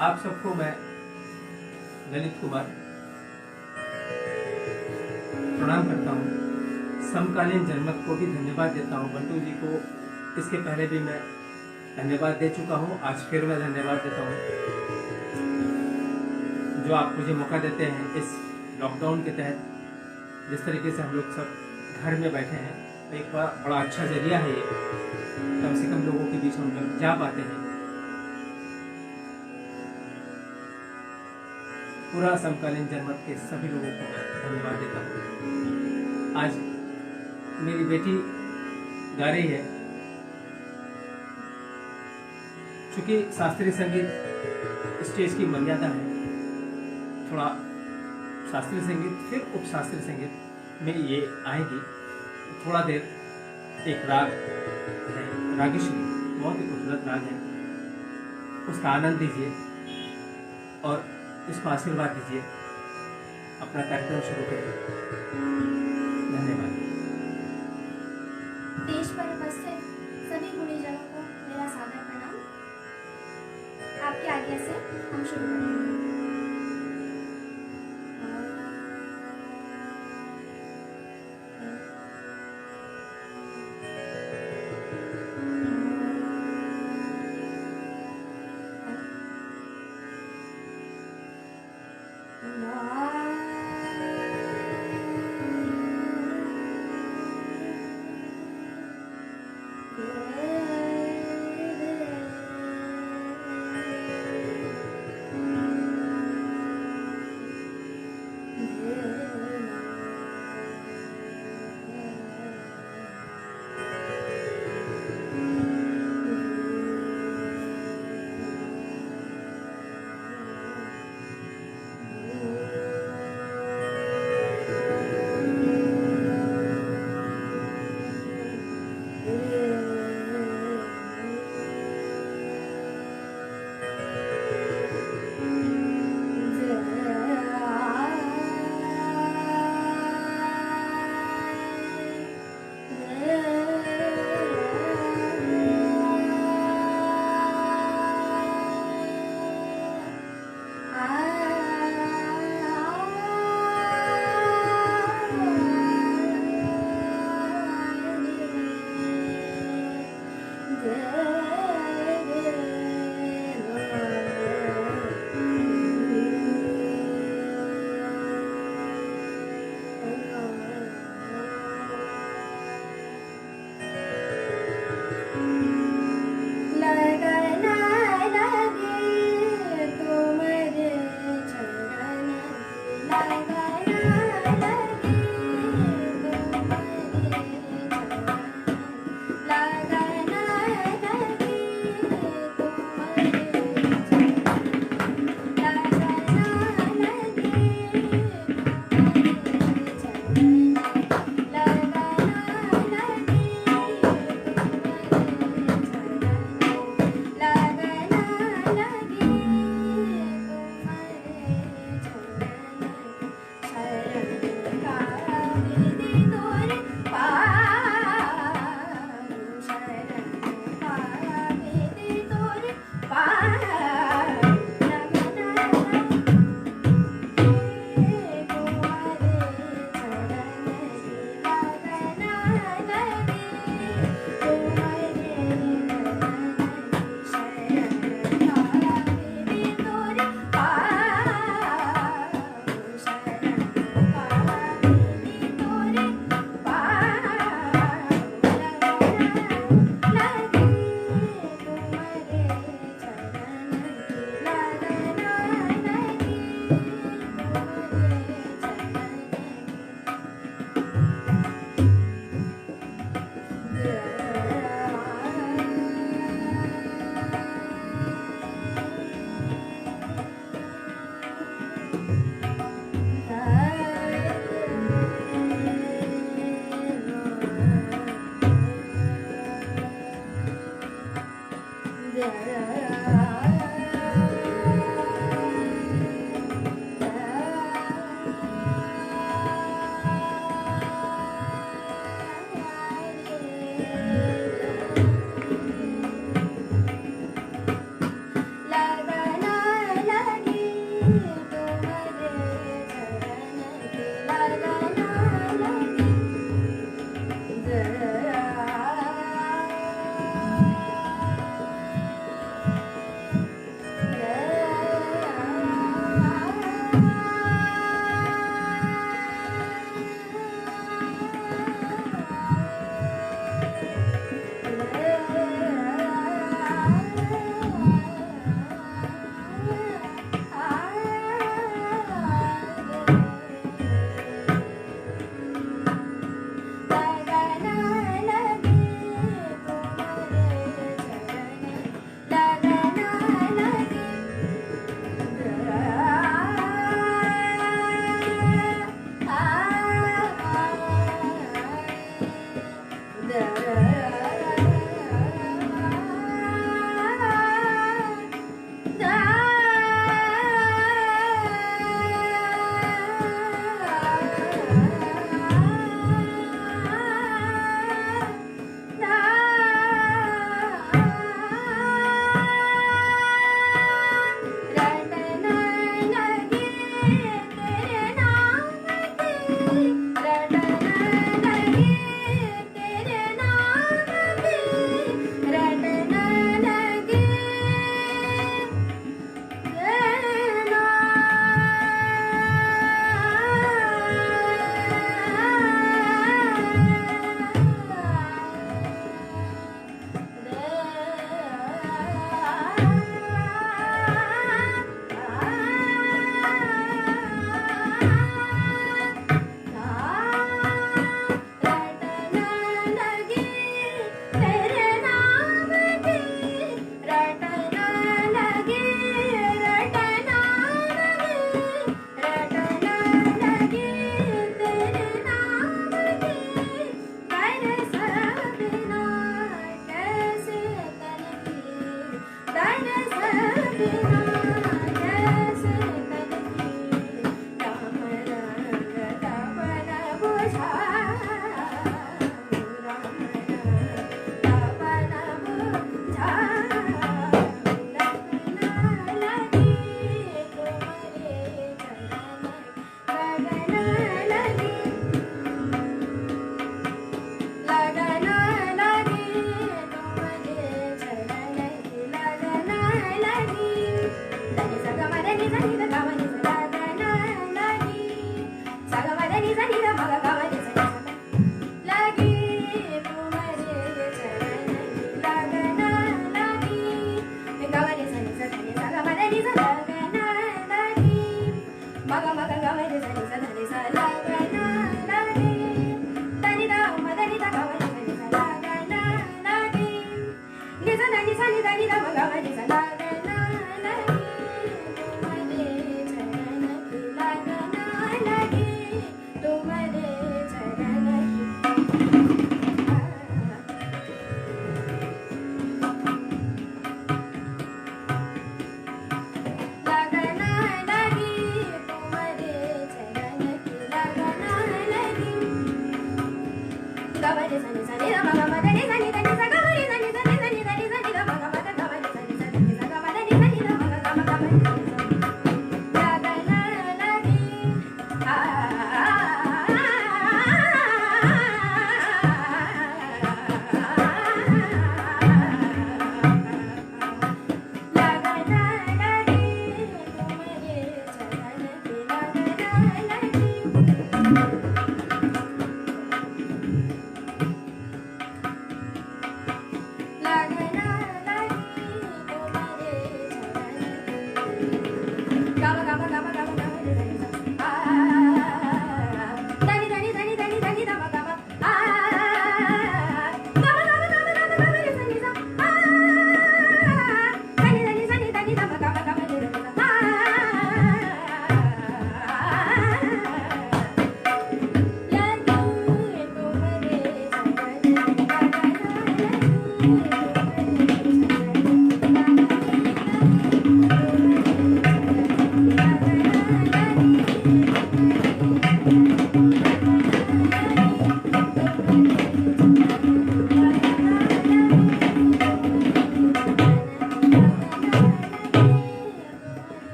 आप सबको मैं ललित कुमार प्रणाम करता हूँ। समकालीन जनमत को भी धन्यवाद देता हूँ। बंटू जी को इसके पहले भी मैं धन्यवाद दे चुका हूँ, आज फिर मैं धन्यवाद देता हूँ जो आप मुझे मौका देते हैं इस लॉकडाउन के तहत। जिस तरीके से हम लोग सब घर में बैठे हैं, एक बड़ा अच्छा जरिया है ये, कम से कम लोगों के बीच हम लोग जा पाते हैं। पूरा समकालीन जनमत के सभी लोगों को मैं धन्यवाद देता हूँ। आज मेरी बेटी गा रही है, चूंकि शास्त्रीय संगीत स्टेज की मर्यादा है, थोड़ा शास्त्रीय संगीत फिर उपशास्त्रीय संगीत में ये आएगी। थोड़ा देर एक राग है, रागेश्वरी, बहुत ही खूबसूरत राग है, उसका आनंद दीजिए और इसको आशीर्वाद दीजिए। अपना कार्यक्रम शुरू करें। धन्यवाद। देश पर उपस्थित सभी गुणीजनों को मेरा सादर प्रणाम। आपकी आज्ञा से हम शुरू करेंगे।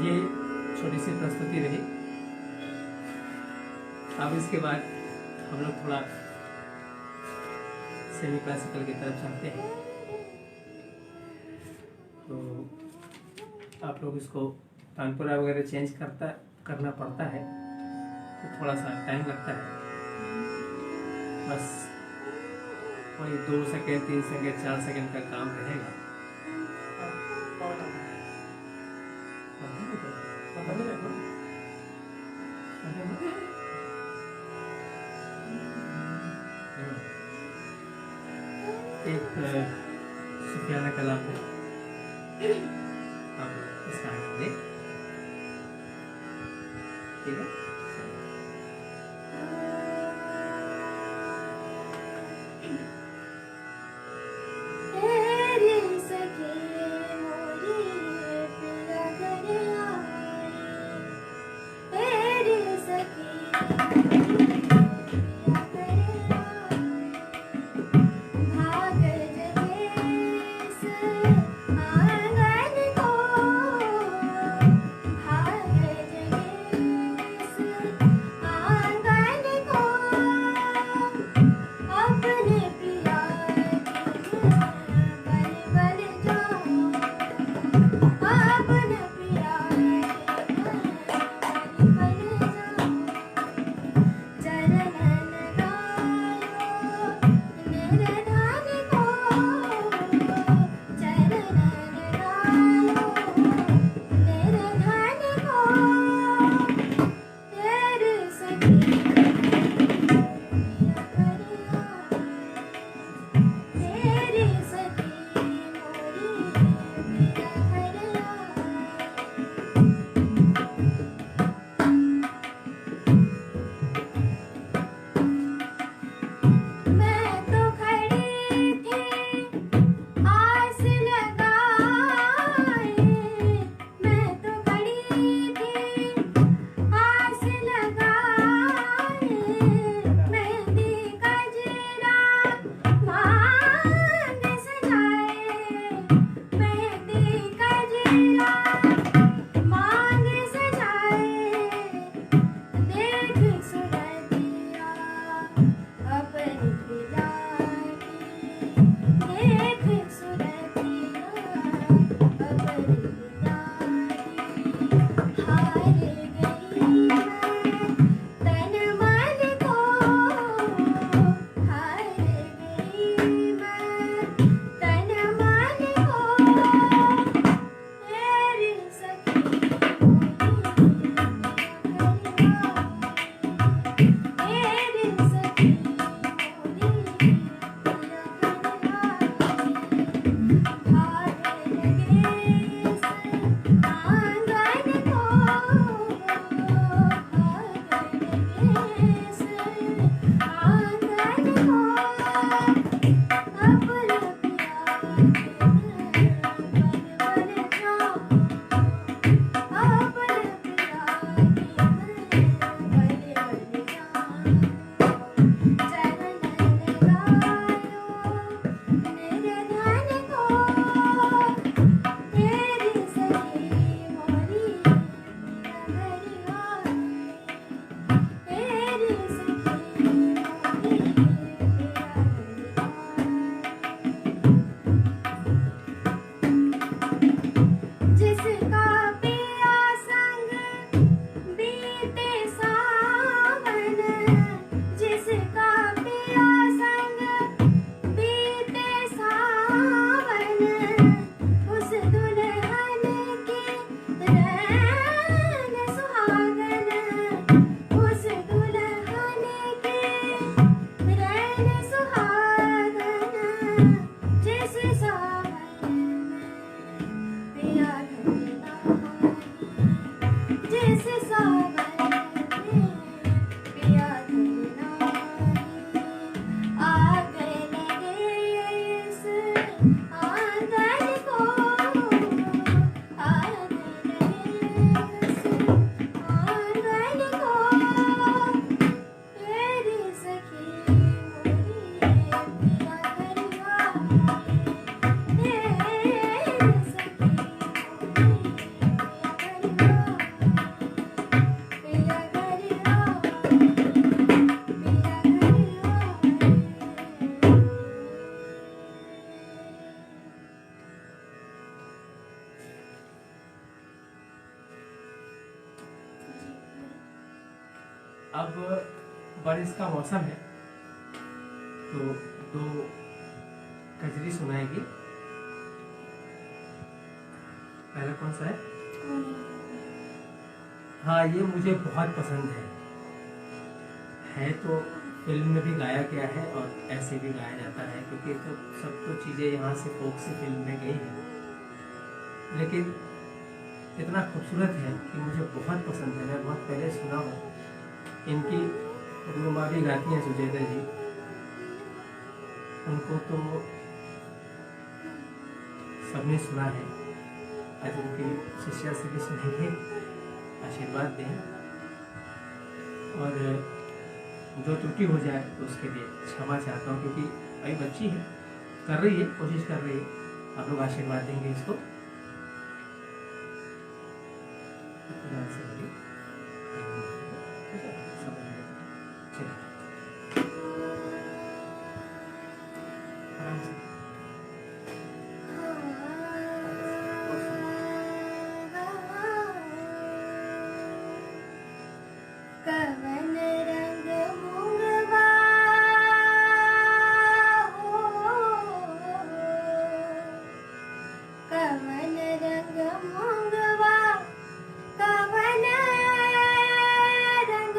ये छोटी सी प्रस्तुति रही। अब इसके बाद हम लोग थोड़ा सेमी क्लासिकल की तरफ चलते हैं। तो आप लोग इसको तानपुरा वगैरह चेंज करना पड़ता है, तो थोड़ा सा टाइम लगता है। बस वही 2 सेकेंड 3 सेकेंड 4 सेकेंड का काम रहेगा। एक सुफियाना कलाम है, आप इसका आनंद लें। ठीक है। अब बारिश का मौसम है तो दो कजरी सुनाएगी। पहला कौन सा है? हाँ, ये मुझे बहुत पसंद है तो फिल्म में भी गाया गया है और ऐसे भी गाया जाता है, क्योंकि तो सब तो चीज़ें यहाँ से फोक से फिल्म में गई हैं, लेकिन इतना खूबसूरत है कि मुझे बहुत पसंद है। मैं बहुत पहले सुना हूँ। इनकी गुरुमा भी गाती हैं, सुचेता जी। उनको तो सबने सुना है, आज उनकी शिष्या से भी सुनेंगे। आशीर्वाद दें और जो त्रुटि हो जाए तो उसके लिए क्षमा चाहता हूँ, क्योंकि अभी बच्ची है, कर रही है, कोशिश कर रही है। आप लोग आशीर्वाद देंगे इसको। कवन रंग मूंगवा हो, कवन रंग मूंगवा, कवन रंग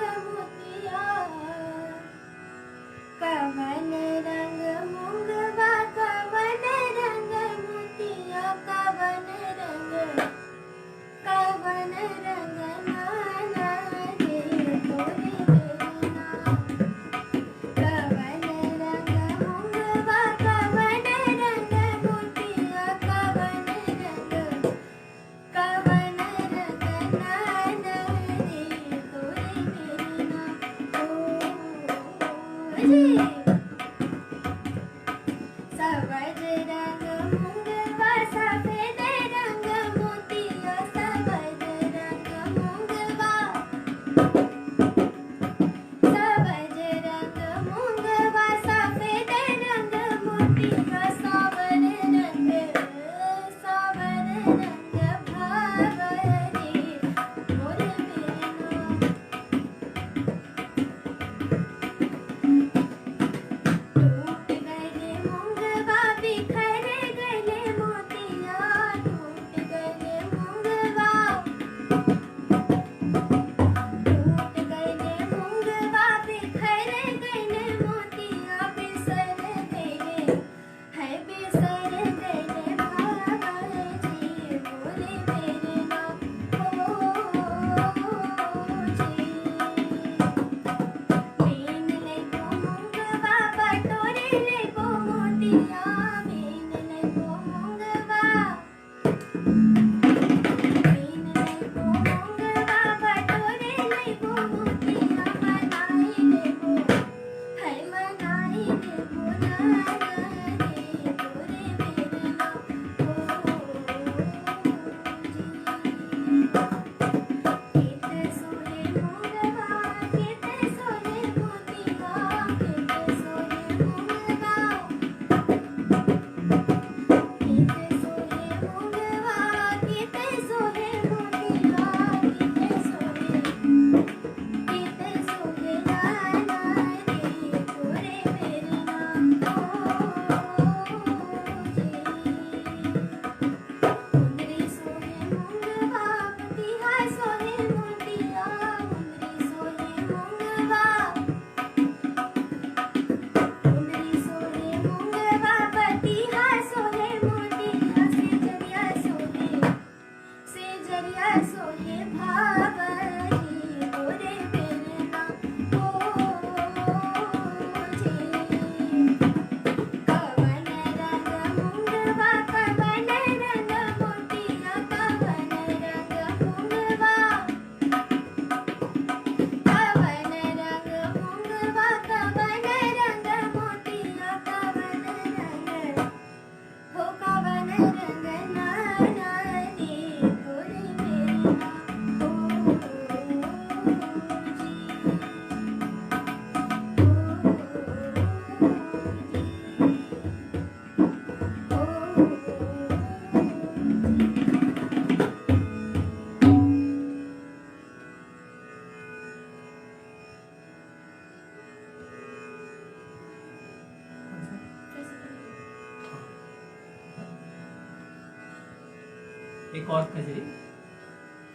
एक और कजरी,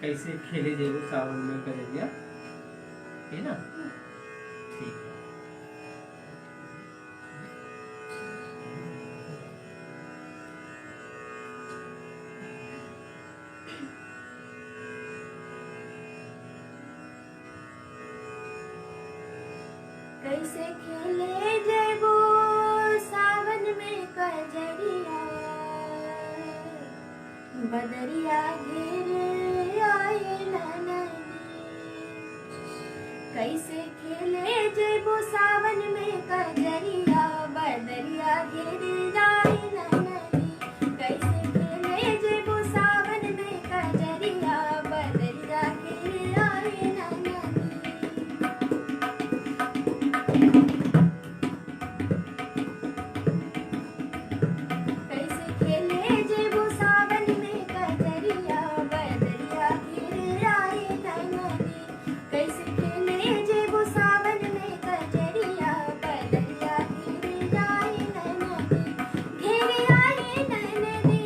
कैसे खेले जेबो सावन में कजरिया, है ना? ठीक है। कैसे खेले जेबो सावन में कजरिया, बदरिया घेरे आए नैनी। कैसे खेले जेबो सावन में कजरिया, बदरिया घेरे आए नैनी। कैसे खेले जेबो सावन में कजरिया, बदरिया घेरे आए नैनी। कैसे खेले जेबो सावन में कजरिया, बदरिया घेरे आए नैनी। कैसे खेले जेबो सावन में कजरिया, बदरिया घेरे आए नैनी। घेरे आए नैनी,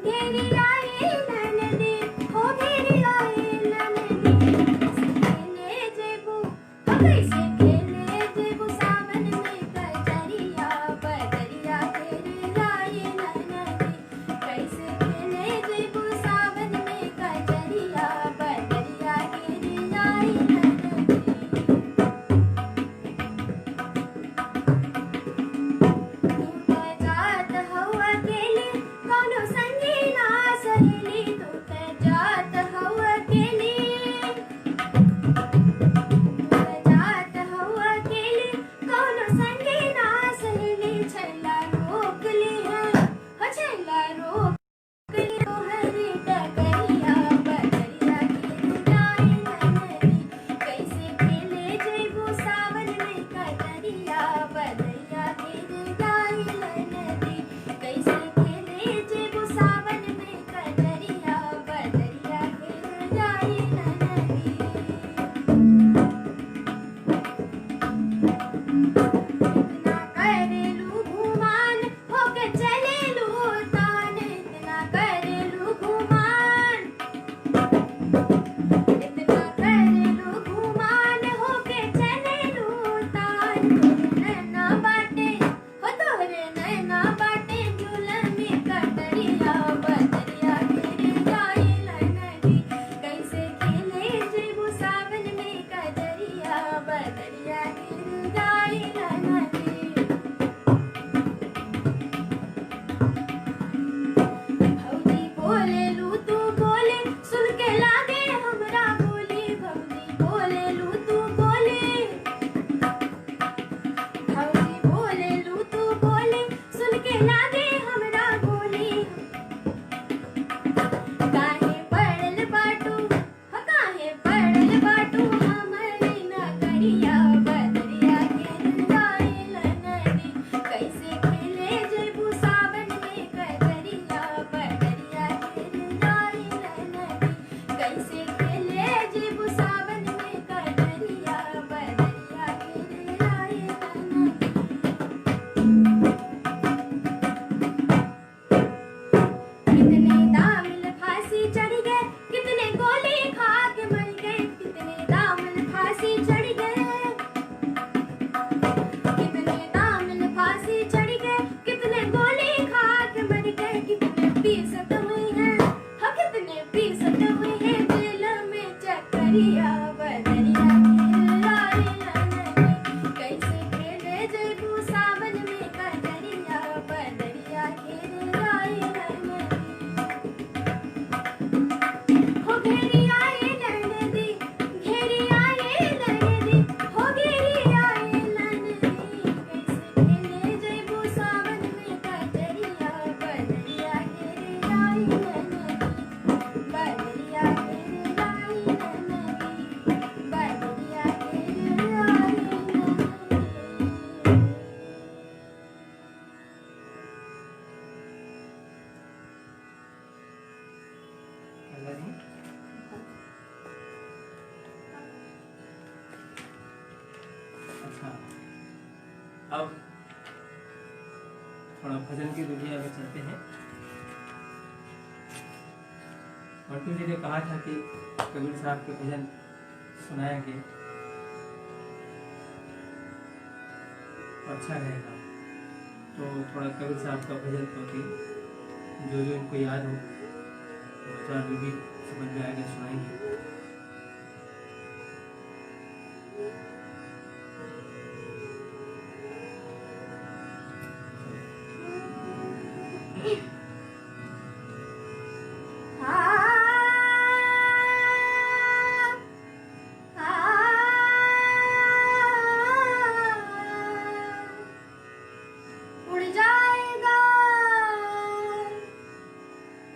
घेरे आए नैनी, हो घेरे आए नैनी। कैसे खेले जेबो, हो कैसे खेले जेबो सावन में कजरिया, बदरिया घेरे आए नैनी। कैसे खेले जेबो सावन में कजरिया, बदरिया घेरे आए नैनी। तू त जात हवा अकेली, कौनो संगी ना सहेली। तू त जात हवा अकेली, तू त जात हवा अकेली, कौनो संगी ना सहेली। छैला रोक ली है, हो छैला रोक ली तोहरी डगरिया, बदरिया घेरे आए नैनी। कैसे खेले जेबो सावन में कजरिया, बदरिया घेरे आए नैनी। कैसे खेले जेबो सावन में कजरिया, बदरिया घेरे आए नैनी। इतना करेलू घुमान, होके चलेलू तान। इतना करेलू घुमान, इतना करेलू घुमान, होके चलेलू तान। तोहरे नैना बाटे, हो तोहरे नैना बाटे, जुलमी कटरिया, बदरिया घेरे आए नैनी। कैसे खेले जेबो सावन में कजरिया, बदरिया घेरे आए नैनी। भौजी बोले लू तू बोले, सुन के लागे हमरा बोली। भौजी बोले लू तू बोले, भौजी बोले लू तू बोले, सुन के लागे हमरा बोली। काहे पड़ल बाटू, हो काहे पड़ल बाटू, हमरे नगरिया, बदरिया घेरे आए नैनी। कैसे खेले जेबो सावन में कजरिया, बदरिया घेरे आए नैनी। कैसे खेले जेबो सावन में कजरिया, बदरिया घेरे आए नैनी। कितने दामन फांसी चढ़ गए, कितने गोली खा के मर गए। कितने दामन फांसी चढ़ गए, कितने दामन फांसी चढ़ गए, कितने गोली खा के मर गए। कितने पीसत हुए हैं, हाँ कितने पीसत हुए हैं, जेल में चकरिया, बदरिया घेरे आए नैनी। कैसे खेले जेबो सावन में कजरिया, बदरिया घेरे आए नैनी। हो घेरी आए नैनी, घेरी आए नैनी, हो घेरी आए नैनी। कैसे खेले जेबो सावन में कजरिया, बदरिया घेरे आए नैनी। बदरिया घेरे आए नैनी, बदरिया घेरे आए नैनी। कजरी। अच्छा, अब थोड़ा भजन की दुनिया में चलते हैं। मंटू जी ने कहा था कि कबीर साहब के भजन सुनाएंगे तो अच्छा रहेगा, तो थोड़ा कबीर साहब का भजन तो कि जो जो इनको याद हो वो थोड़ा जो भी समझ में आएगा सुनाएंगे। उड़ जाएगा,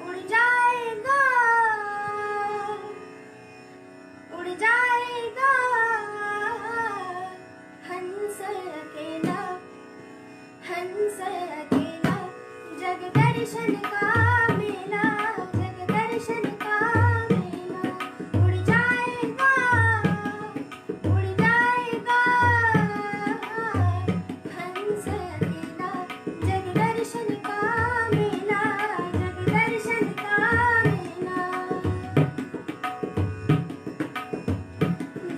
उड़ जाएगा, उड़ जाएगा हंस अकेला, हंस अकेला, जग दर्शन का मेला, जग दर्शन का मेला। उड़ जाएगा, उड़ जाएगा हंस अकेला, जग दर्शन का मेला, जग दर्शन का मेला।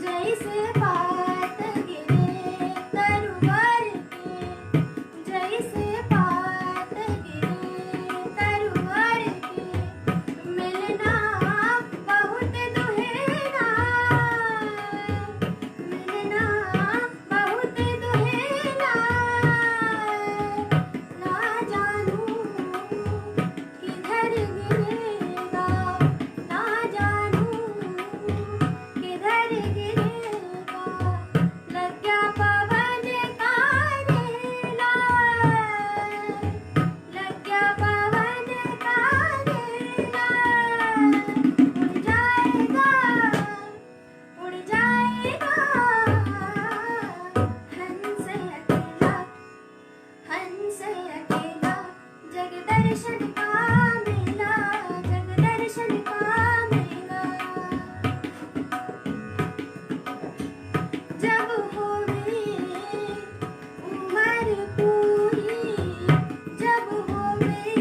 जैसे पात गिरे तरुवर के, जैसे पात गिरे तरुवर के, मिलना बहुत दुहेरा, मिलना बहुत दुहेरा। ना जानूं किधर गिरेगा, ना जानूं किधर गिरेगा। लग गया पवन का रेला, लग गया पवन का रेला। उड़ जाएगा, उड़ जाएगा हंस अकेला, हंस अकेला, जग दर्शन का मेला, जग दर्शन का मेला। जब होवे उमर पूरी, जब होवे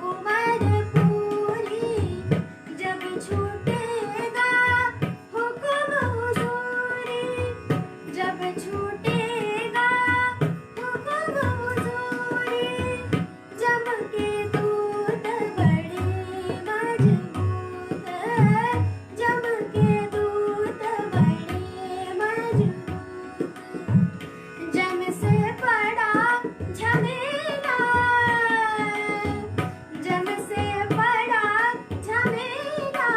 उमर पूरी, जब छूटेगा हुक्म हुजूरी, जब छूटेगा हुक्म हुजूरी। जम के दूत बड़े मजबूत, जम के दूत बड़े मजबूत। जम से बड़ा झमेला, जम से बड़ा झमेला।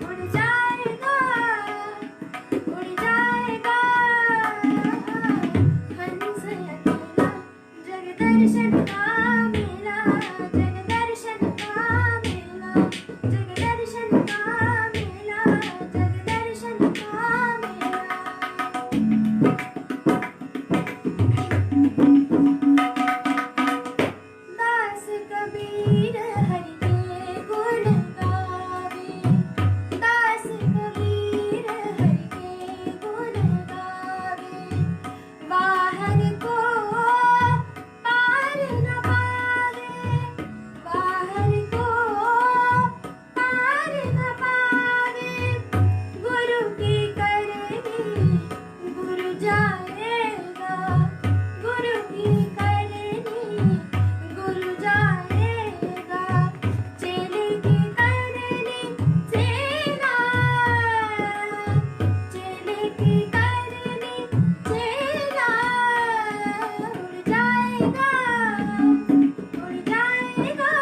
उड़ जाएगा, उड़ जाएगा हंस अकेला, जग दर्शन का मेला, जग दर्शन का मेला, जग दर्शन का मेला, जग दर्शन का मेला। दास कबीर हरि के गुण गावे, दास कबीर हरि के गुण गावे। बाहर को पार न पावे, बाहर को पार न पावे। गुरु की करनी गुरु जाएगा, गुरु की करनी गुरु जाएगा। चेले की करनी चेला, चेले की करनी चेला। उड़ जाएगा, उड़ जाएगा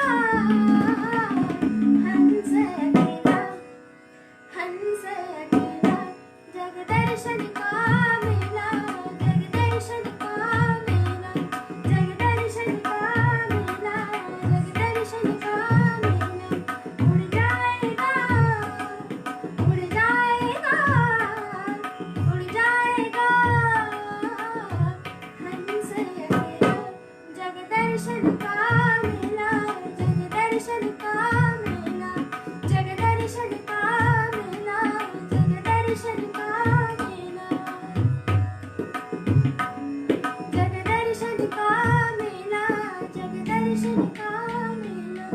हंस अकेला, हंस अकेला, जग दर्शन का मेला, जग दर्शन का मेला, जग दर्शन का मेला, जग दर्शन का मेला। उड़ जाएगा, उड़ जाएगा, उड़ जाएगा हंस अकेला, जग दर्शन का मेला, जग दर्शन का मेला, जग दर्शन का मेला, जग दर्शन का मेला। जग दर्शन का मेला, जग दर्शन का मेला,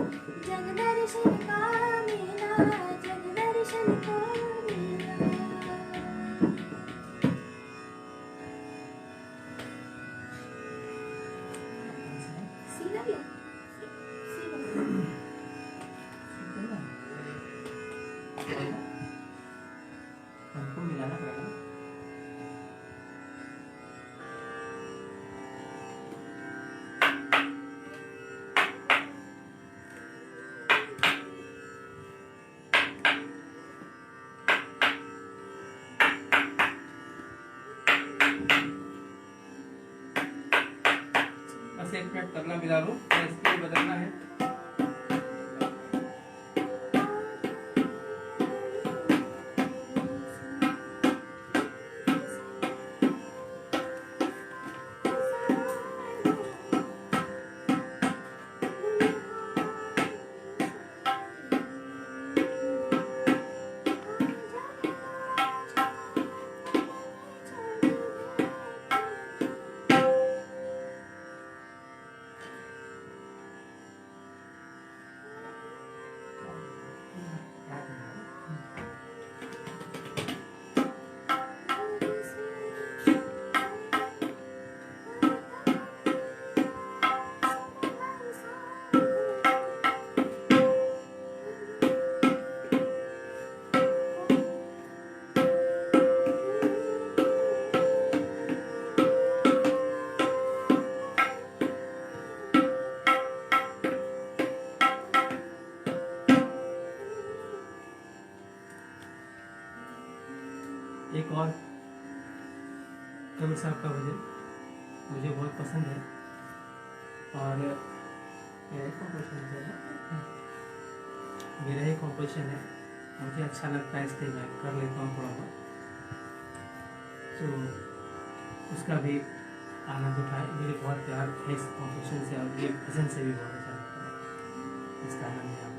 जग दर्शन दर्शन का मेला, जग दर्शन का मेला। सीधा भी है? सीधा। हमको मिलाना पड़ेगा। बस 1 मिनट तबला मिला लो, इसको बदलना है। एक और कबीर साहब का भजन मुझे बहुत पसंद है और मेरा ही कॉम्पोजिशन है, मुझे अच्छा लगता है इसलिए मैं कर लेता हूँ थोड़ा बहुत, तो उसका भी आनंद उठाए। मुझे बहुत प्यार है इस कॉम्पोजिशन से और ये भजन से भी बहुत अच्छा लगता है, इसका आनंद है आपको।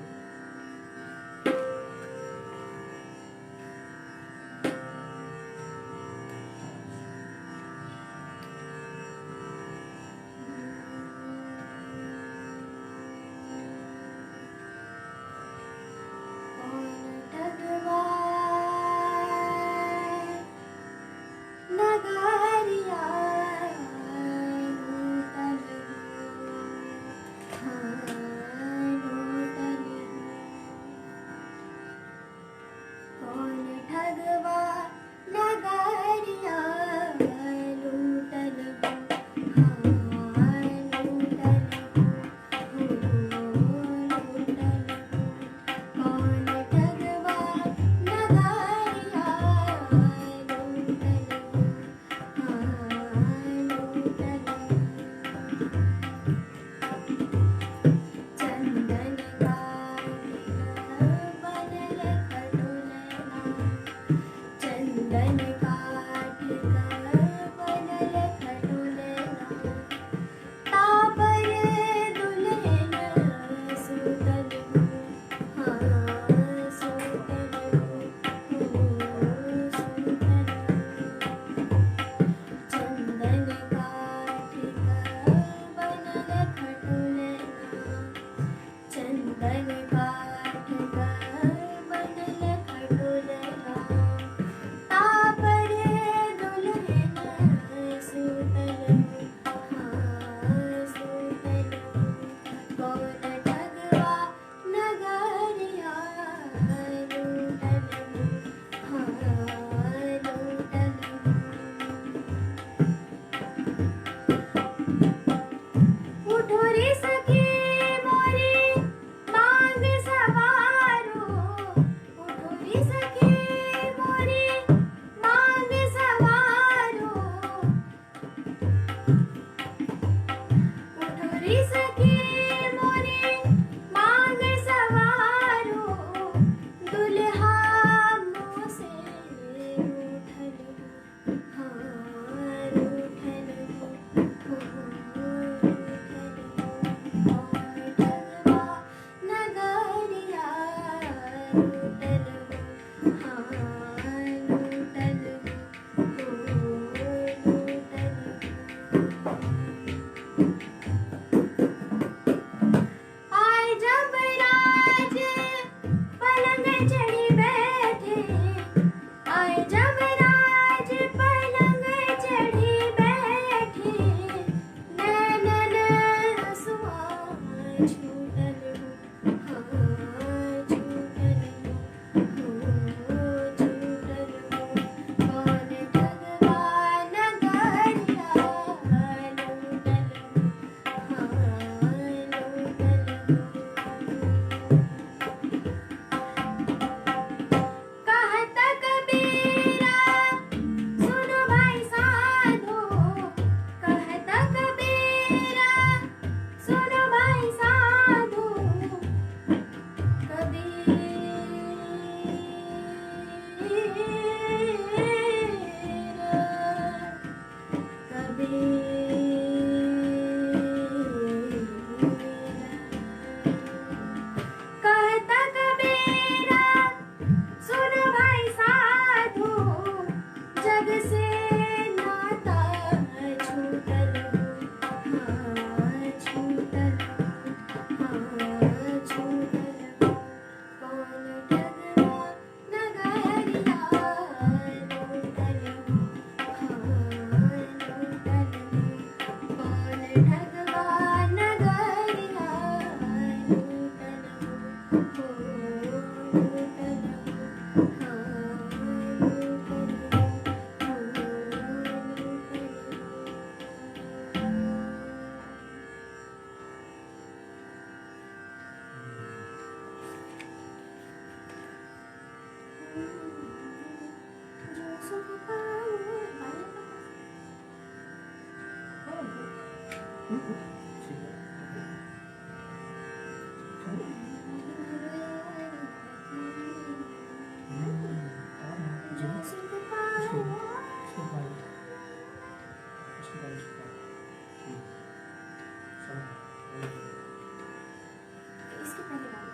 आए जब राज इसके पहले वाली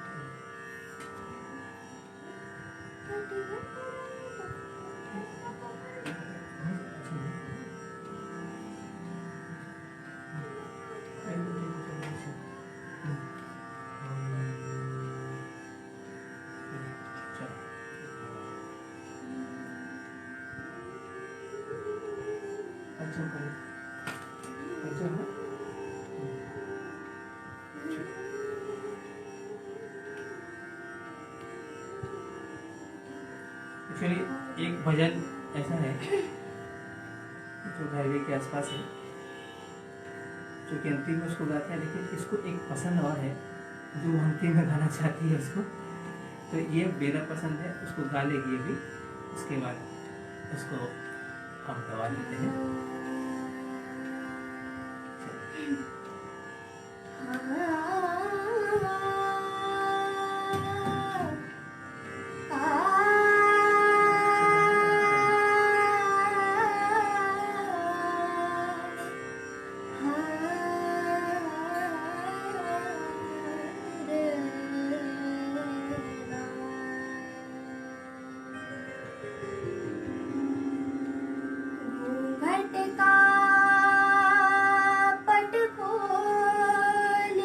एक्चुअली एक भजन ऐसा है जो भैरवी के आसपास है, जो कि अंतिम में उसको गाते हैं, लेकिन इसको एक पसंद और है जो अंतिम में गाना चाहती है उसको, तो ये मेरा पसंद है, उसको गा लेगी अभी, उसके बाद उसको हम गवा लेते हैं। घूंघट का पट खोल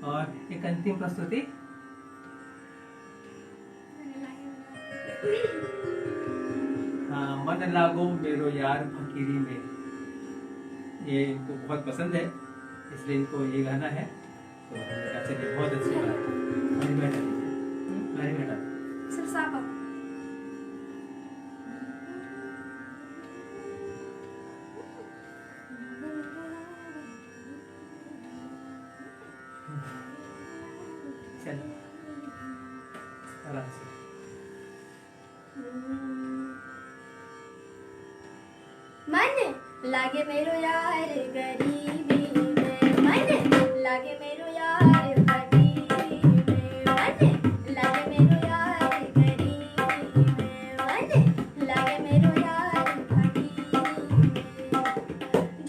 और एक अंतिम प्रस्तुति। हाँ, मन लागो मेरो यार फकीरी में, ये इनको बहुत पसंद है, इसलिए इनको ये गाना है। तो हमने कहा चलिए बहुत अच्छी बात है, हरी बैठा दीजिए, हरी बैठा सिर्फ सापा चलो आराम से। मन लागे मेरो यार गरीबी में, मन लागे मेरो यार फकीरी में, मन लागे मेरो यार गरीबी में, मन लागे मेरो यार फकीरी में।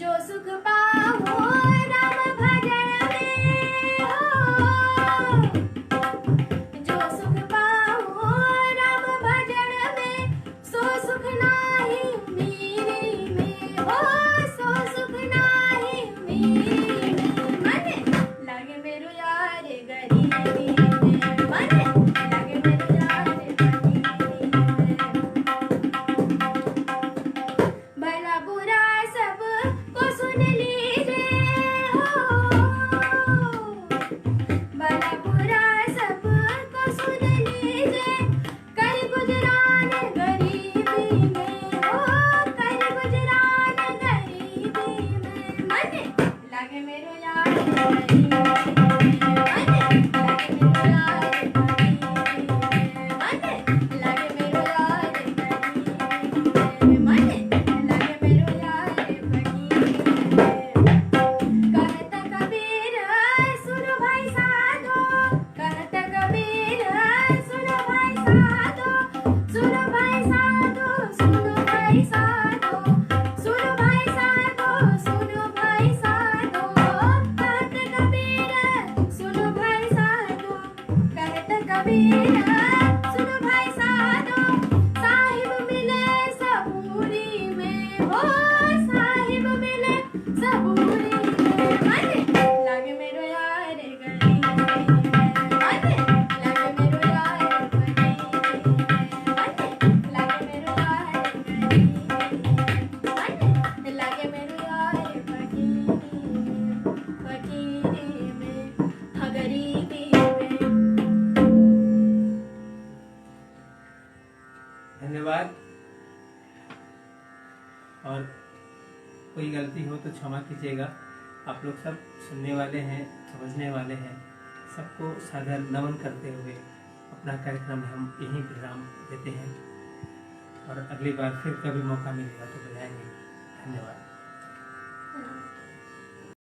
जो सुख पाओ राम भजन में हो, जो सुख पाओ राम भजन में, सो सुख नाही मेरे में हो, सो सुख नाही मेरे में। मन लागे मेरो यार गरीबी में, मन लागे मेरो यार फकीरी में। भला बुरा सब को सुन लीजिए हो, भला बुरा सब को सुन लीजिए, कर गुजरान गरीबी में हो, कर गुजरान गरीबी में। मन लागे मेरो यार गरीबी में, मन लागे मेरो यार गरीबी में, मन लागे मेरो यार गरीबी में, मन लागे मेरो यार फकीरी में। कहत कबीर सुनो भाई साधो, कहत कबीर सुनो भाई साधो, सुनो भाई साधो, सुनो भाई साधो, सुनो भाई साधो, सुनो भाई साधो। कहत कबीर सुनो भाई साधो, कहत कबीर सुनो भाई साधो, साहिब मिले सबूरी में हो, साहिब मिले सबूरी में। मन लागे मेरो यार गरीबी में, मन लागे मेरो यार फकीरी में, मन लागे मेरो यार गरीबी में, मन लागे मेरो यार फकीरी में, हाँ गरीबी में। धन्यवाद। और कोई गलती हो तो क्षमा कीजिएगा। आप लोग सब सुनने वाले हैं, समझने वाले हैं। सबको सादर नमन करते हुए अपना कार्यक्रम हम यहीं विराम देते हैं, और अगली बार फिर कभी मौका मिलेगा तो बुलाएंगे। धन्यवाद।